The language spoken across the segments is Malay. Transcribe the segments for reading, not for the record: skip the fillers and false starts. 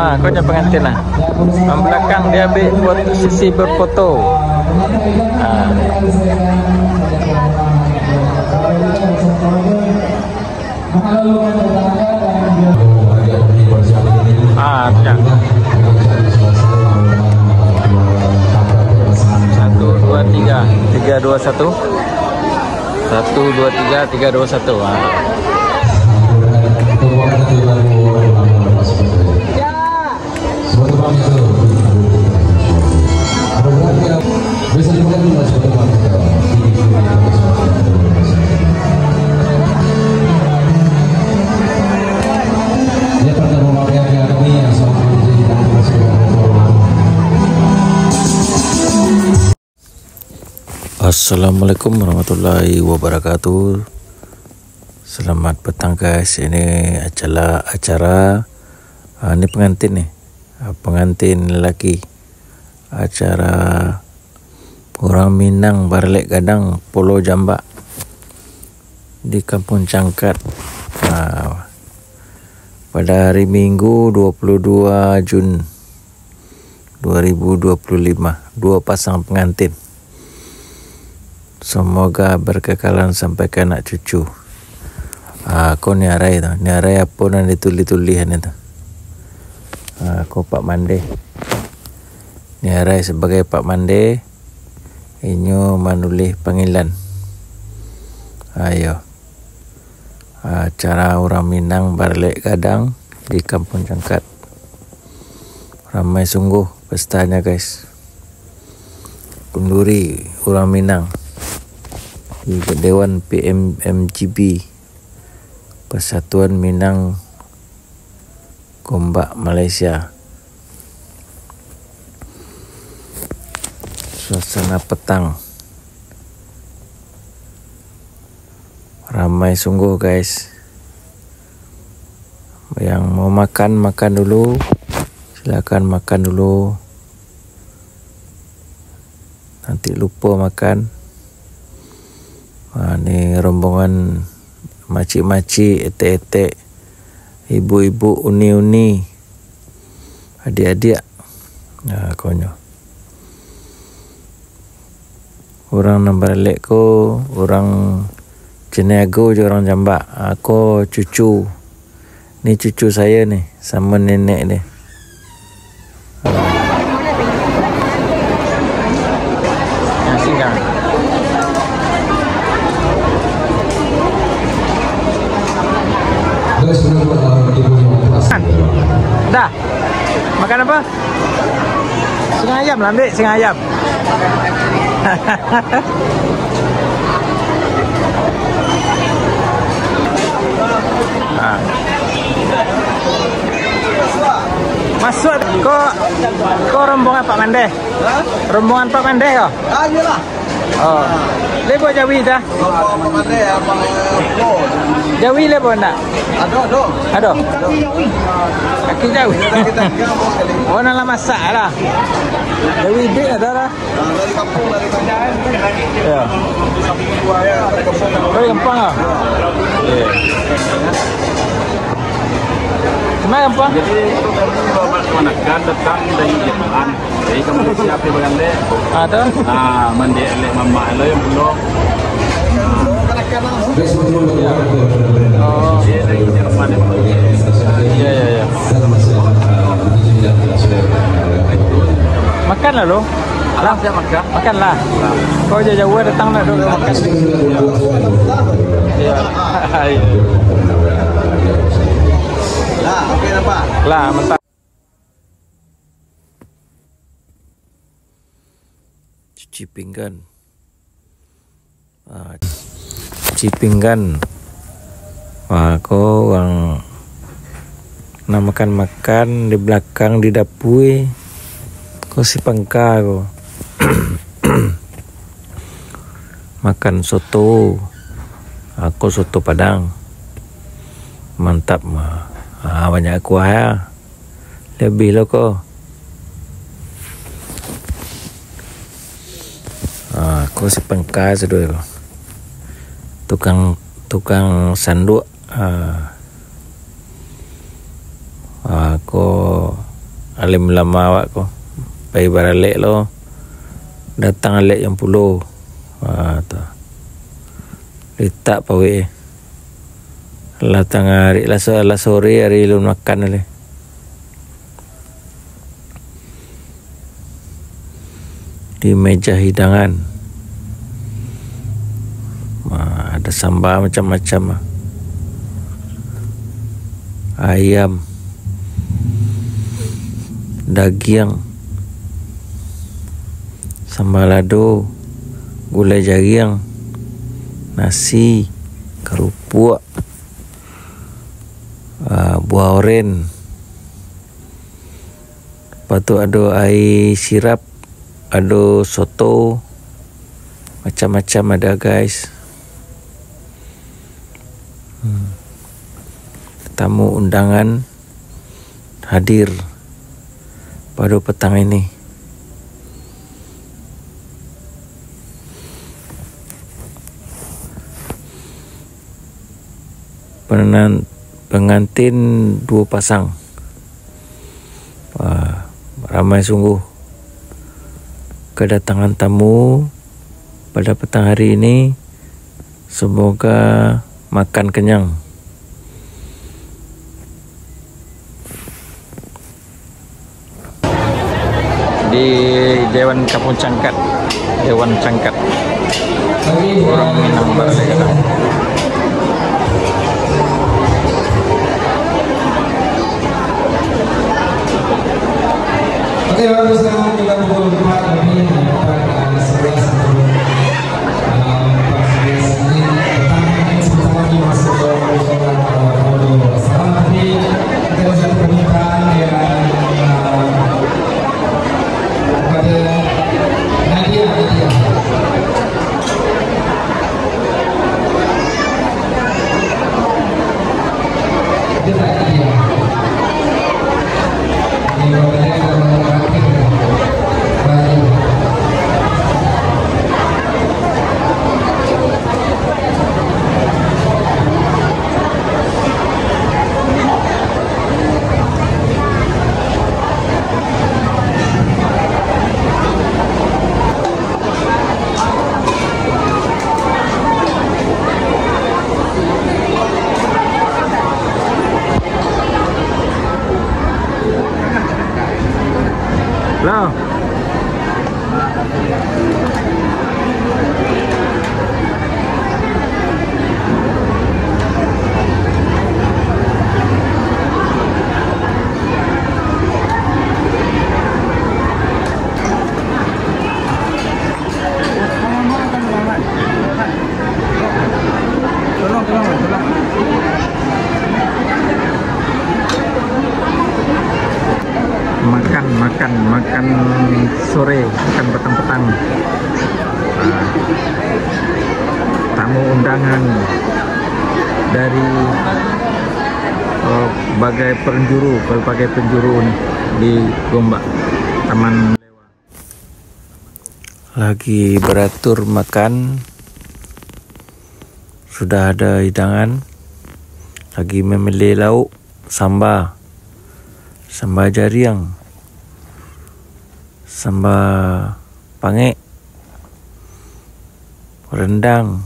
Kau jangan pengantin lah. Yang belakang dia ambil posisi berfoto. Ya. 1, 2, 3, 3, 2, 1. 1, 2, 3, 3, 2, 1. Assalamualaikum warahmatullahi wabarakatuh. Selamat petang guys. Ini acara ini pengantin nih. Pengantin lelaki. Acara orang Minang Barlek Gadang Pulau Jambak di Kampung Cangkat. Pada hari Minggu 22 Jun 2025, 2 pasang pengantin. Semoga berkekalan sampai ke anak cucu. Kau ni arai tu. Ni arai apa yang dituli-tulihan itu. Kau Pak Mande. Ni arai sebagai Pak Mande. Inyo manulih panggilan. Ayo. Acara orang Minang Barlek Gadang di Kampung Cangkat. Ramai sungguh pestanya guys. Kenduri orang Minang. Di Dewan PMMGB Persatuan Minang Gombak Malaysia. Suasana petang ramai sungguh guys. Yang mau makan dulu, silakan makan dulu. Nanti lupa makan. Ni rombongan makcik-makcik, etek-etek, ibu-ibu, uni-uni, adik-adik. Konyo. Orang Nambarlek ko, orang Ceneago je orang Jambak. Aku cucu. Ni cucu saya ni, sama nenek ni. Dah. Makan apa? Setengah ayam lah ambil, setengah ayam. Masuk kau rombongan Pak Mande. Rombongan Pak Mande kau? Iyalah. Oh. Lebo Jawi dah. Pak Mande apa? Jawi lebo nak? Ada. Kaki Jawi. Oh nak masak lah. Jawi big ada lah. Dari kampung Ya. Dari kampung ah. Mana kampung? Jadi itu kami datang dari Jepang. Jadi kamu siapa Bangande? Ada. Mandi elek mama elok yang belum. Oh, dari Jerman. Ya. Makan lah lo. Alah, siap makan. Makan lah. Kau jauh datang lah dulu makan. Ya. Lah, okey nampak. Lah, mantap. Cuci pinggan. Cuci pinggan. Kau orang nak makan di belakang di dapur. Kau si pangka kau. Makan soto. Aku soto Padang. Mantap mah. Banyak kuah ya. Lebih lah kau. Kau si pangka sedoi kau. Tukang sanduk. Kau alim lama awak ko. Pai baralek lo. Datang alek yang pulau. Tu. Letak pawe. Lah tengah hari lah sore hari lu makan le. Di meja hidangan. Ada sambal macam-macam. Ayam, daging, sambal lado, gulai jaring, nasi, kerupuk, buah oren. Lepas tu ada air sirap, ada soto, macam-macam ada guys. Tamu undangan hadir pada petang ini. Pengantin 2 pasang. Ramai sungguh kedatangan tamu pada petang hari ini. Semoga makan kenyang. Di Dewan Kampung Cangkat, Dewan Cangkat, orang Minang Barat. Oke, bagus sekarang kita pukul 4 lebih dapat 11 sebelum ini sebentar lagi masuk ke sholat Fardhu Salam. Tapi kita ada satu permintaan yang kepada Nadia. Dia tak Nadia. Lah. Makan sore, makan petang-petang. Tamu undangan dari berbagai penjuru di Gombak, Taman Lewa. Lagi beratur makan. Sudah ada hidangan. Lagi memilih lauk, sambal jaring, sambal pangek, rendang,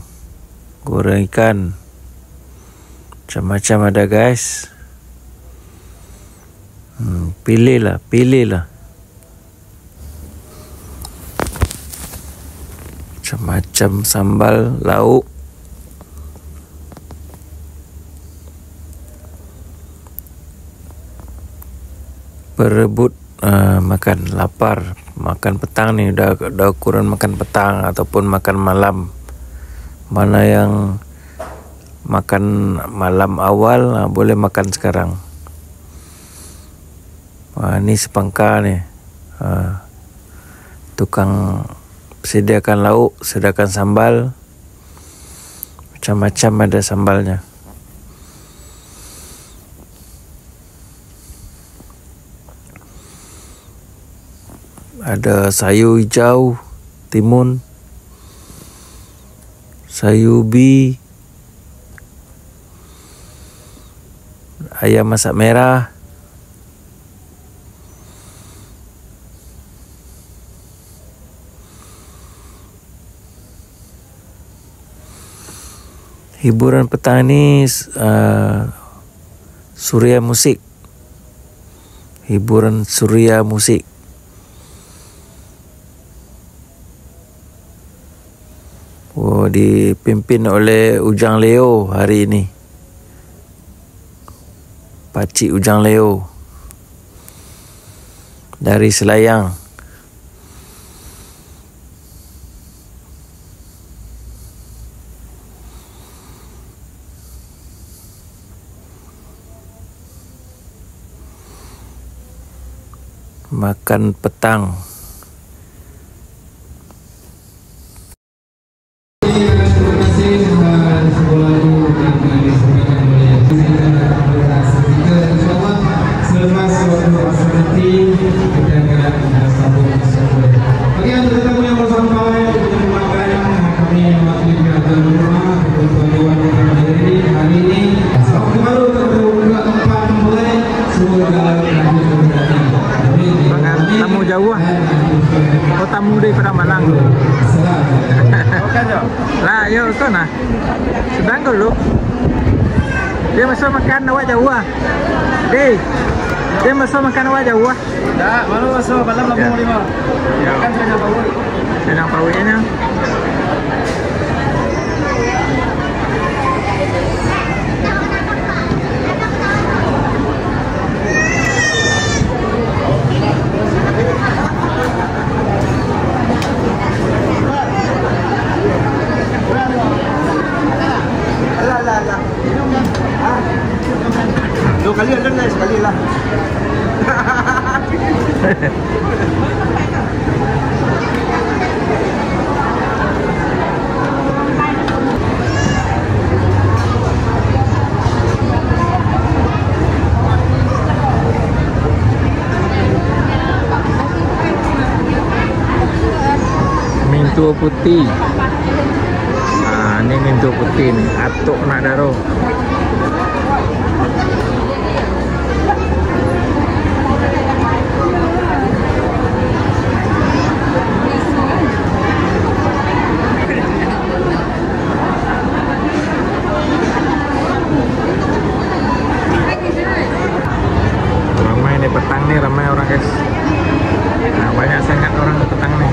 goreng ikan, macam-macam ada guys. Pilihlah. Macam-macam sambal, lauk. Berebut makan, lapar. Makan petang nih, udah ukuran makan petang ataupun makan malam. Mana yang makan malam awal, boleh makan sekarang. Ini sepangka nih. Tukang sediakan lauk, sediakan sambal. Macam-macam ada sambalnya. Ada sayur hijau, timun, sayur ubi, ayam masak merah, hiburan petang ni Suria Musik. Hiburan Suria Musik. Oh, dipimpin oleh Ujang Leo hari ini. Pakcik Ujang Leo dari Selayang. Makan petang. Tamu jauh ah. Oh, tamu daripada Malang. Lah, yo kau nah. Sedang dulu. Dia masuk makan awak jauh ah. Dia masuk makan awak jauh ah. Tak, malu masuk malam Lampung 5. Ya. Kan saya bawa. Sedang pawainya. Dua kali ada naik sekali lah. Mintua putih. Nah, ini mintua putih nih. Atuk nak daro. Ramai nih petang nih, ramai orang guys. Nah, banyak sangat orang di petang nih.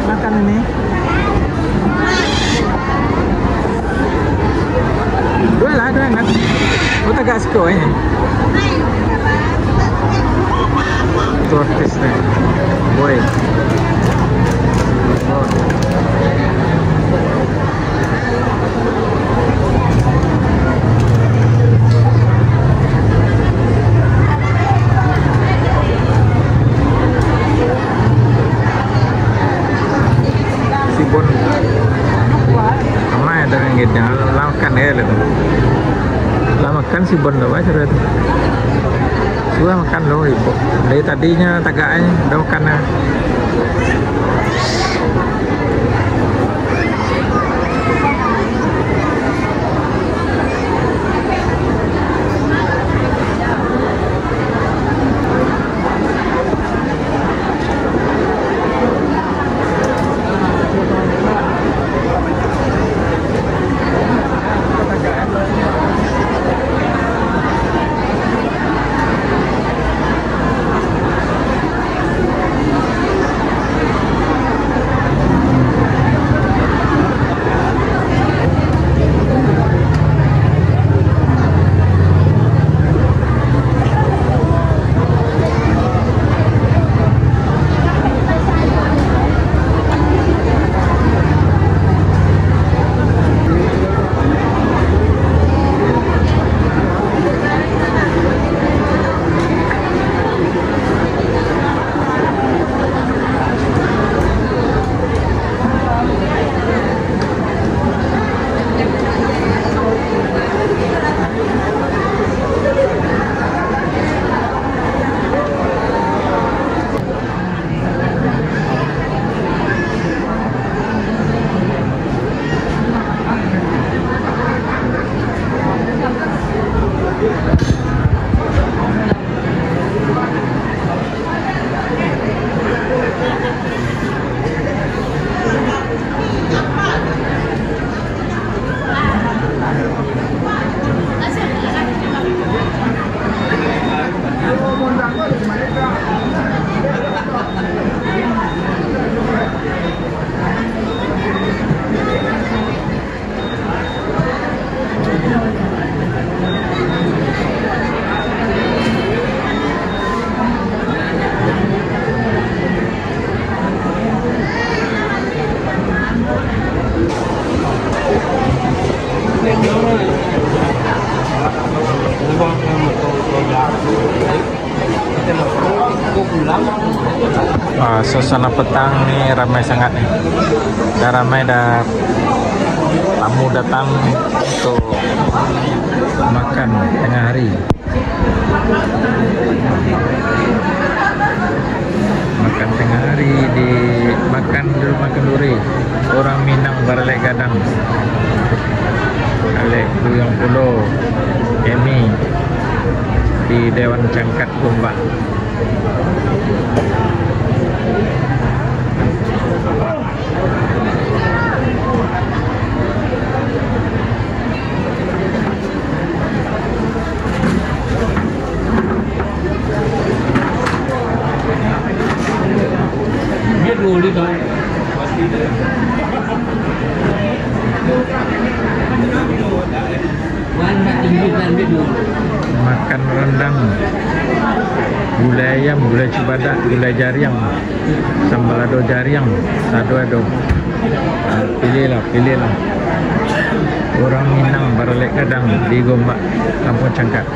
Makan ini. Dua lah, dua nak. Oh, tak suka ini. Itu artis nih. Boy. Sibon. Ramai ada yang gitu. Makan ya itu. Lah makan sibon loh aja itu. Sudah makan loh ibu. Dari tadinya tagaknya udah makan ya. Suasana petang nih ramai sangat nih. Dah ramai, dah tamu datang untuk makan tengah hari. Makan tengah hari di rumah kenduri orang Minang Baralek Gadang, Alek Duyung Pulau Emi di Dewan Cangkat Gombak. Makan rendang, gulai ayam, gulai cibadak, gulai jariang, sambal ado jariang, sado-ado. Pilihlah. Orang Minang Baralek Gadang di Gombak, Kampung Cangkat.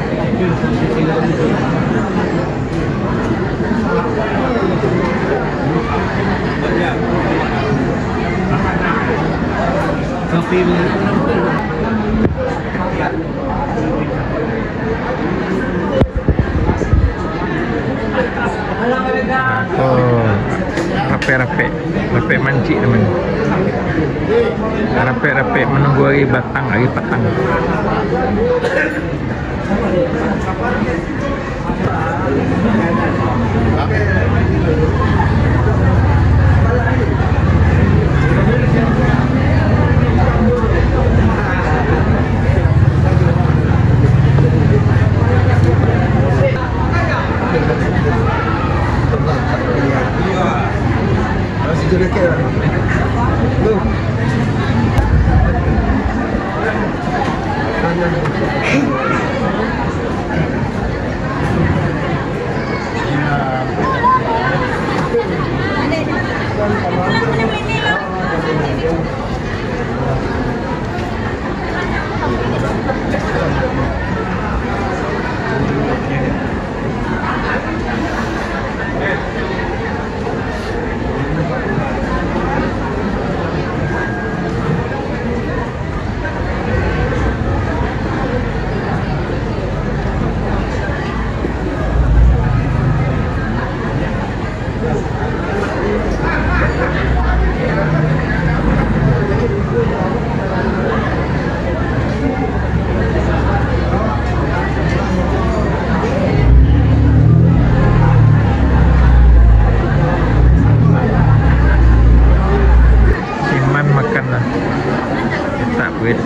Rape mancik teman. Rape menunggu lagi petang.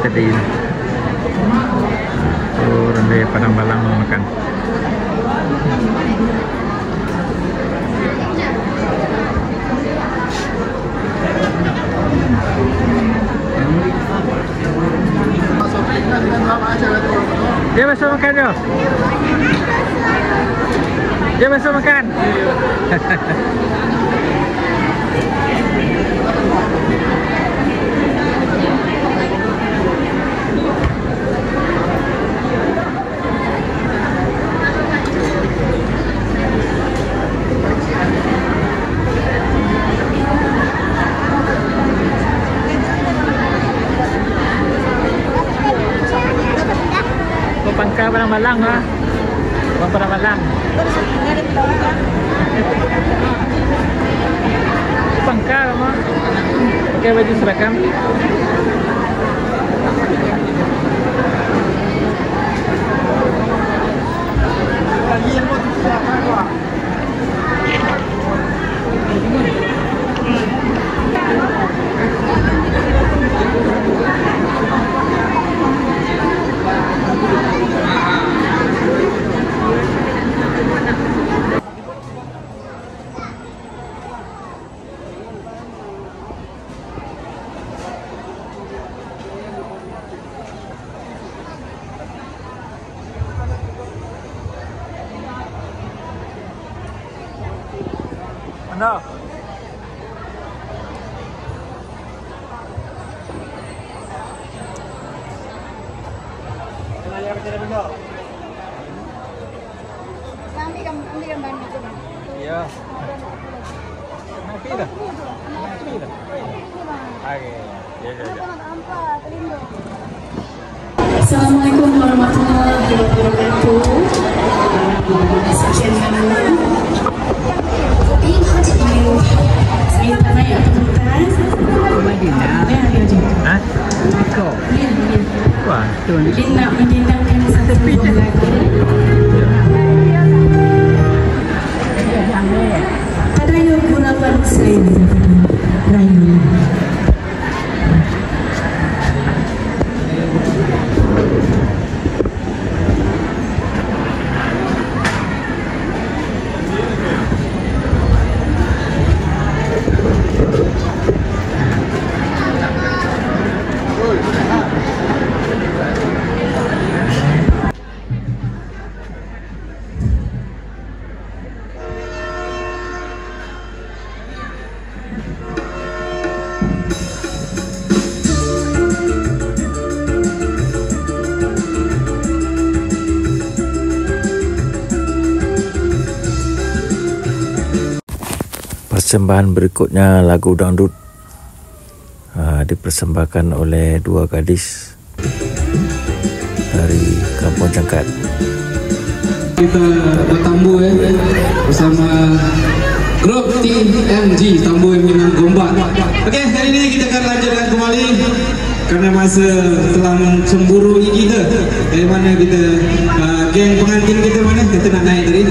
Tadi rendai Padang Balang makan. Dia masuk makan jo. Dia masuk makan. Pangka Padang Balang lah. Padang Balang. Pangka mah. Pakai baju seragam. Mana? Ambil gambar itu. Ya. Assalamualaikum warahmatullahi wabarakatuh. Sekian dulu. Saya tanya tentang Hah? Wah, tuh. dia nak mendengarkan satu buah lagu. Tadayo gurapan saya Rayu. Persembahan berikutnya lagu dangdut dipersembahkan oleh dua gadis dari Kampung Cangkat. Kita bertambu bersama grup TMG Tambu yang Minang Gombak. Okey, hari ini kita akan lanjutkan kembali karena masa telah cemburu kita. Dari mana kita geng pengantin kita mana kita nak naik tadi.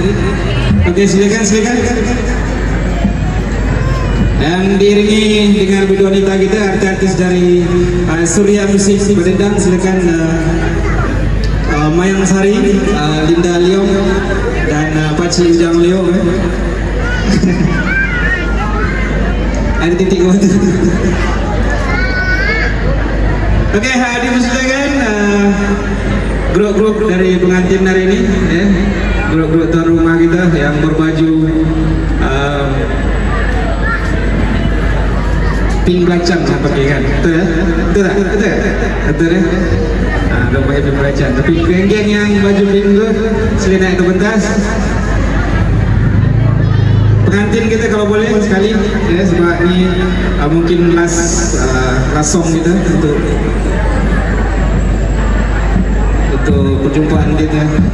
Okey, silakan. Dan diiringi dengan bidang wanita kita, artis dari Surya Musik Berdendang. Silakan Mayang Sari, Linda Leong, dan Paci Ujang Leong. Ada titik waktu. Okey, dipersilakan grup-grup dari pengantin hari ini, grup-grup tuan rumah kita yang berbaju pink belacang saya pakai kan, betul ya? Betul ya? Belum pakai pink belacang, tapi geng-geng yang baju pink tu sila naik ke pentas. Pengantin kita kalau boleh sekali ya, sebab ni mungkin last song kita untuk perjumpaan kita.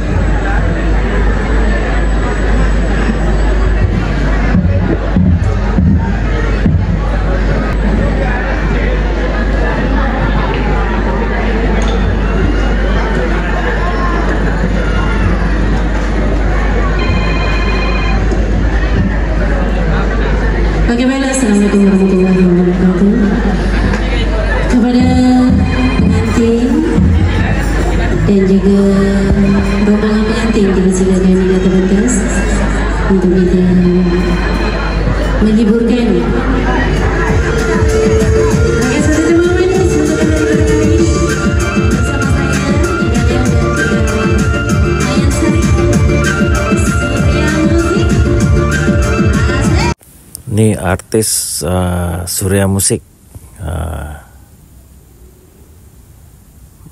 Bagaimana? Assalamualaikum warahmatullahi wabarakatuh. Kepada pengantin dan juga rombongan pengantin, dipersilakan di atas pentas untuk kita menghiburkan. Bagi satu teman manis untuk kali ini bersama saya Linda Leong dan juga Mayang Sari, Surya Musik. Ini artis Surya Musik.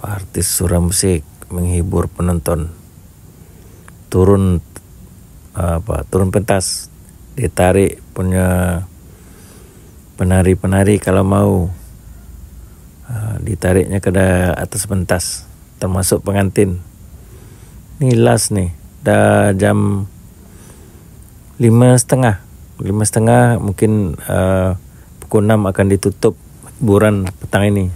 Artis Surya Musik menghibur penonton. Turun pentas, ditarik punya penari-penari kalau mau. Ditariknya ke atas pentas, termasuk pengantin. Ini last nih, dah jam 5:30. 5:30 mungkin pukul 6 akan ditutup hiburan petang ini.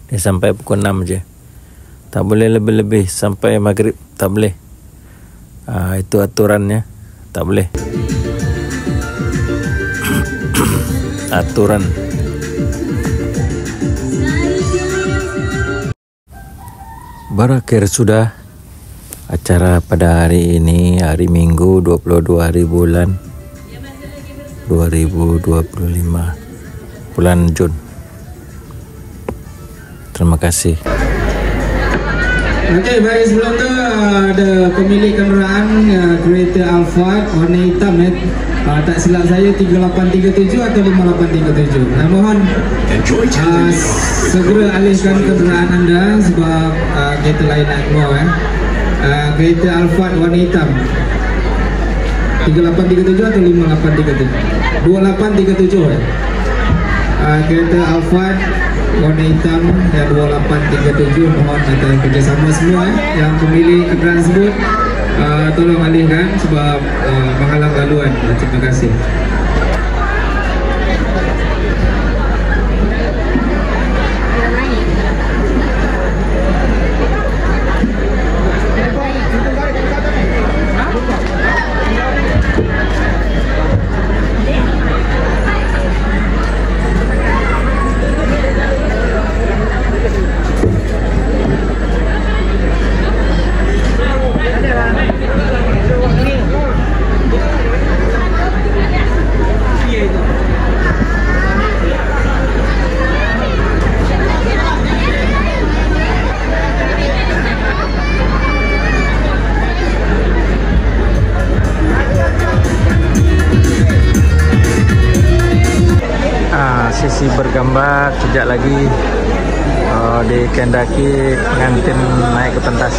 Dia sampai pukul 6 je. Tak boleh lebih-lebih sampai maghrib, tak boleh. Itu aturannya, tak boleh. Aturan. Berakhir sudah acara pada hari ini, hari Minggu 22 hari bulan 2025, bulan Jun. Terima kasih. Okey, baik, sebelum tu ada pemilik kenderaan kereta Alphard warna hitam tak silap saya 3837 atau 5837. Mohon segera alihkan kenderaan anda sebab kereta lain nak keluar kereta Alphard warna hitam. 3837 atau 5837? 2837 ya. Kereta Alphard warna hitam yang 2837, mohon atas kerjasama semua yang pemilik kenderaan tersebut, tolong alihkan sebab menghalang laluan. Terima kasih. Sesi bergambar sejak lagi dikehendaki pengantin naik ke pentas.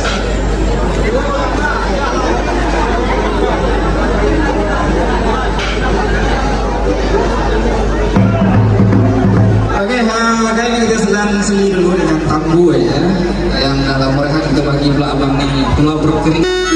Oke, kali ini kita sedang seni dulu dengan tambu ya, yang dalam mereka kita bagi belah abang nih, pulau berkering.